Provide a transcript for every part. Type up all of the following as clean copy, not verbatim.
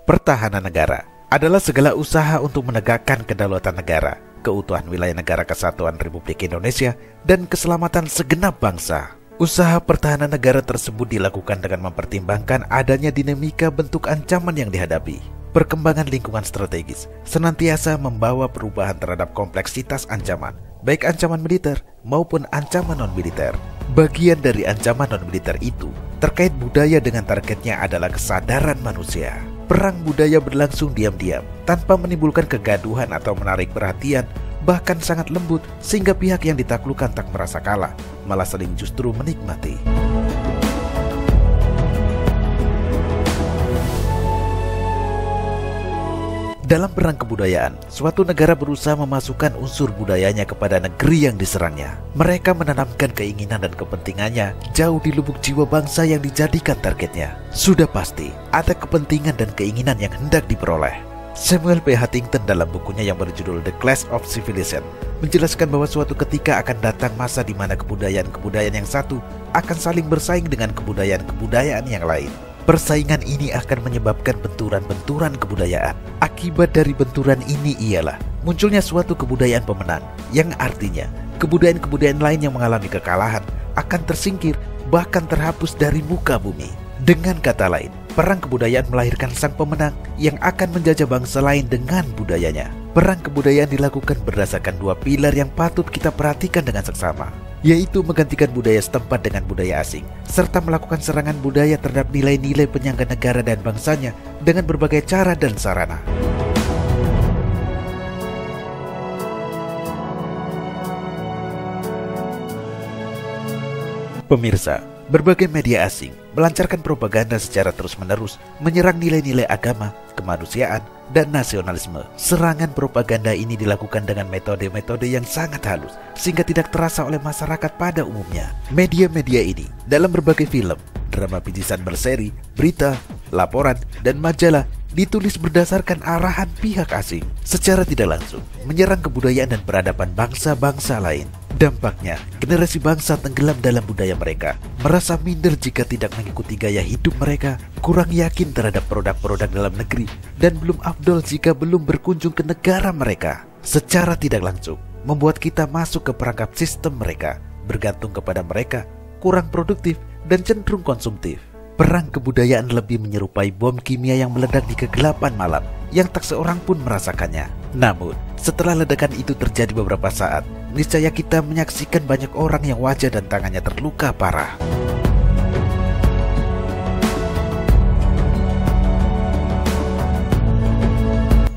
Pertahanan negara adalah segala usaha untuk menegakkan kedaulatan negara, keutuhan wilayah negara kesatuan Republik Indonesia, dan keselamatan segenap bangsa. Usaha pertahanan negara tersebut dilakukan dengan mempertimbangkan adanya dinamika bentuk ancaman yang dihadapi. Perkembangan lingkungan strategis senantiasa membawa perubahan terhadap kompleksitas ancaman, baik ancaman militer maupun ancaman non-militer. Bagian dari ancaman non-militer itu terkait budaya dengan targetnya adalah kesadaran manusia. Perang budaya berlangsung diam-diam, tanpa menimbulkan kegaduhan atau menarik perhatian, bahkan sangat lembut sehingga pihak yang ditaklukkan tak merasa kalah, malah saling justru menikmati. Dalam perang kebudayaan, suatu negara berusaha memasukkan unsur budayanya kepada negeri yang diserangnya. Mereka menanamkan keinginan dan kepentingannya jauh di lubuk jiwa bangsa yang dijadikan targetnya. Sudah pasti, ada kepentingan dan keinginan yang hendak diperoleh. Samuel P. Huntington dalam bukunya yang berjudul The Clash of Civilization menjelaskan bahwa suatu ketika akan datang masa di mana kebudayaan-kebudayaan yang satu akan saling bersaing dengan kebudayaan-kebudayaan yang lain. Persaingan ini akan menyebabkan benturan-benturan kebudayaan. Akibat dari benturan ini ialah munculnya suatu kebudayaan pemenang, yang artinya kebudayaan-kebudayaan lain yang mengalami kekalahan akan tersingkir, bahkan terhapus dari muka bumi. Dengan kata lain, perang kebudayaan melahirkan sang pemenang yang akan menjajah bangsa lain dengan budayanya. Perang kebudayaan dilakukan berdasarkan dua pilar yang patut kita perhatikan dengan seksama, yaitu menggantikan budaya setempat dengan budaya asing, serta melakukan serangan budaya terhadap nilai-nilai penyangga negara dan bangsanya dengan berbagai cara dan sarana. Pemirsa, berbagai media asing melancarkan propaganda secara terus-menerus menyerang nilai-nilai agama, kemanusiaan, dan nasionalisme. Serangan propaganda ini dilakukan dengan metode-metode yang sangat halus sehingga tidak terasa oleh masyarakat pada umumnya. Media-media ini dalam berbagai film, drama picisan berseri, berita, laporan, dan majalah ditulis berdasarkan arahan pihak asing, secara tidak langsung menyerang kebudayaan dan peradaban bangsa-bangsa lain. Dampaknya, generasi bangsa tenggelam dalam budaya mereka, merasa minder jika tidak mengikuti gaya hidup mereka, kurang yakin terhadap produk-produk dalam negeri, dan belum afdol jika belum berkunjung ke negara mereka. Secara tidak langsung, membuat kita masuk ke perangkap sistem mereka, bergantung kepada mereka, kurang produktif, dan cenderung konsumtif. Perang kebudayaan lebih menyerupai bom kimia yang meledak di kegelapan malam, yang tak seorang pun merasakannya. Namun, setelah ledakan itu terjadi beberapa saat, niscaya kita menyaksikan banyak orang yang wajah dan tangannya terluka parah.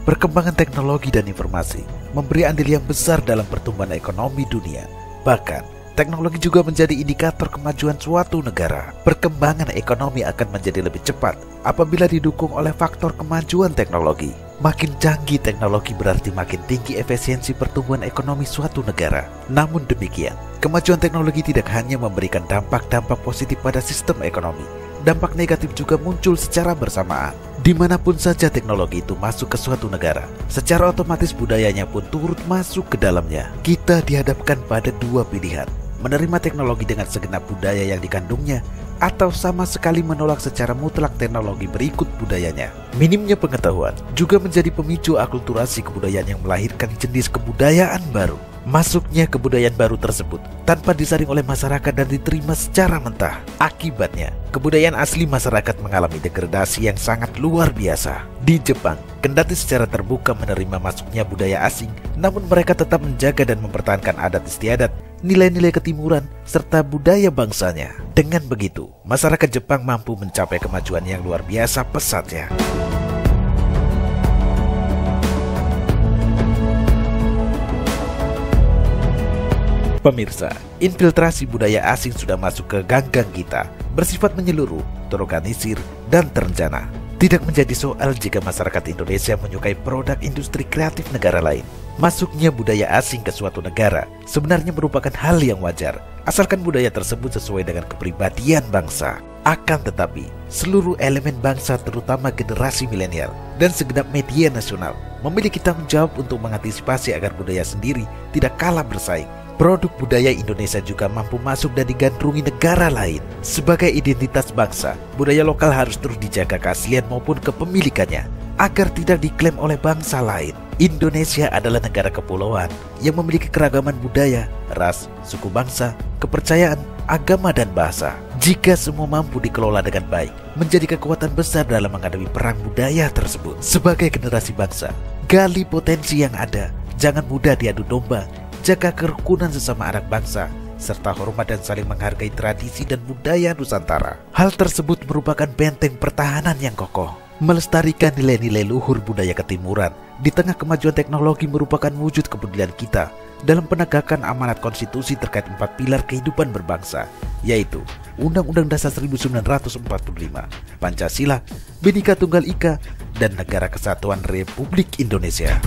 Perkembangan teknologi dan informasi memberi andil yang besar dalam pertumbuhan ekonomi dunia. Bahkan, teknologi juga menjadi indikator kemajuan suatu negara. Perkembangan ekonomi akan menjadi lebih cepat apabila didukung oleh faktor kemajuan teknologi. Makin canggih teknologi berarti makin tinggi efisiensi pertumbuhan ekonomi suatu negara. Namun demikian, kemajuan teknologi tidak hanya memberikan dampak-dampak positif pada sistem ekonomi. Dampak negatif juga muncul secara bersamaan. Dimanapun saja teknologi itu masuk ke suatu negara, secara otomatis budayanya pun turut masuk ke dalamnya. Kita dihadapkan pada dua pilihan: menerima teknologi dengan segenap budaya yang dikandungnya, atau sama sekali menolak secara mutlak teknologi berikut budayanya. Minimnya pengetahuan juga menjadi pemicu akulturasi kebudayaan yang melahirkan jenis kebudayaan baru. Masuknya kebudayaan baru tersebut tanpa disaring oleh masyarakat dan diterima secara mentah. Akibatnya, kebudayaan asli masyarakat mengalami degradasi yang sangat luar biasa. Di Jepang, kendati secara terbuka menerima masuknya budaya asing, namun mereka tetap menjaga dan mempertahankan adat istiadat, nilai-nilai ketimuran, serta budaya bangsanya. Dengan begitu, masyarakat Jepang mampu mencapai kemajuan yang luar biasa pesatnya. Pemirsa, infiltrasi budaya asing sudah masuk ke ganggang kita, bersifat menyeluruh, terorganisir, dan terencana. Tidak menjadi soal jika masyarakat Indonesia menyukai produk industri kreatif negara lain. Masuknya budaya asing ke suatu negara sebenarnya merupakan hal yang wajar, asalkan budaya tersebut sesuai dengan kepribadian bangsa. Akan tetapi, seluruh elemen bangsa terutama generasi milenial dan segenap media nasional memiliki tanggung jawab untuk mengantisipasi agar budaya sendiri tidak kalah bersaing. Produk budaya Indonesia juga mampu masuk dan digandrungi negara lain. Sebagai identitas bangsa, budaya lokal harus terus dijaga keaslian maupun kepemilikannya. agar tidak diklaim oleh bangsa lain. Indonesia adalah negara kepulauan yang memiliki keragaman budaya, ras, suku bangsa, kepercayaan, agama, dan bahasa. Jika semua mampu dikelola dengan baik, menjadi kekuatan besar dalam menghadapi perang budaya tersebut. Sebagai generasi bangsa, gali potensi yang ada, jangan mudah diadu domba, jaga kerukunan sesama anak bangsa, serta hormat dan saling menghargai tradisi dan budaya Nusantara. Hal tersebut merupakan benteng pertahanan yang kokoh. Melestarikan nilai-nilai luhur budaya ketimuran di tengah kemajuan teknologi merupakan wujud kepedulian kita dalam penegakan amanat konstitusi terkait 4 pilar kehidupan berbangsa, yaitu Undang-Undang Dasar 1945, Pancasila, Bhinneka Tunggal Ika, dan Negara Kesatuan Republik Indonesia.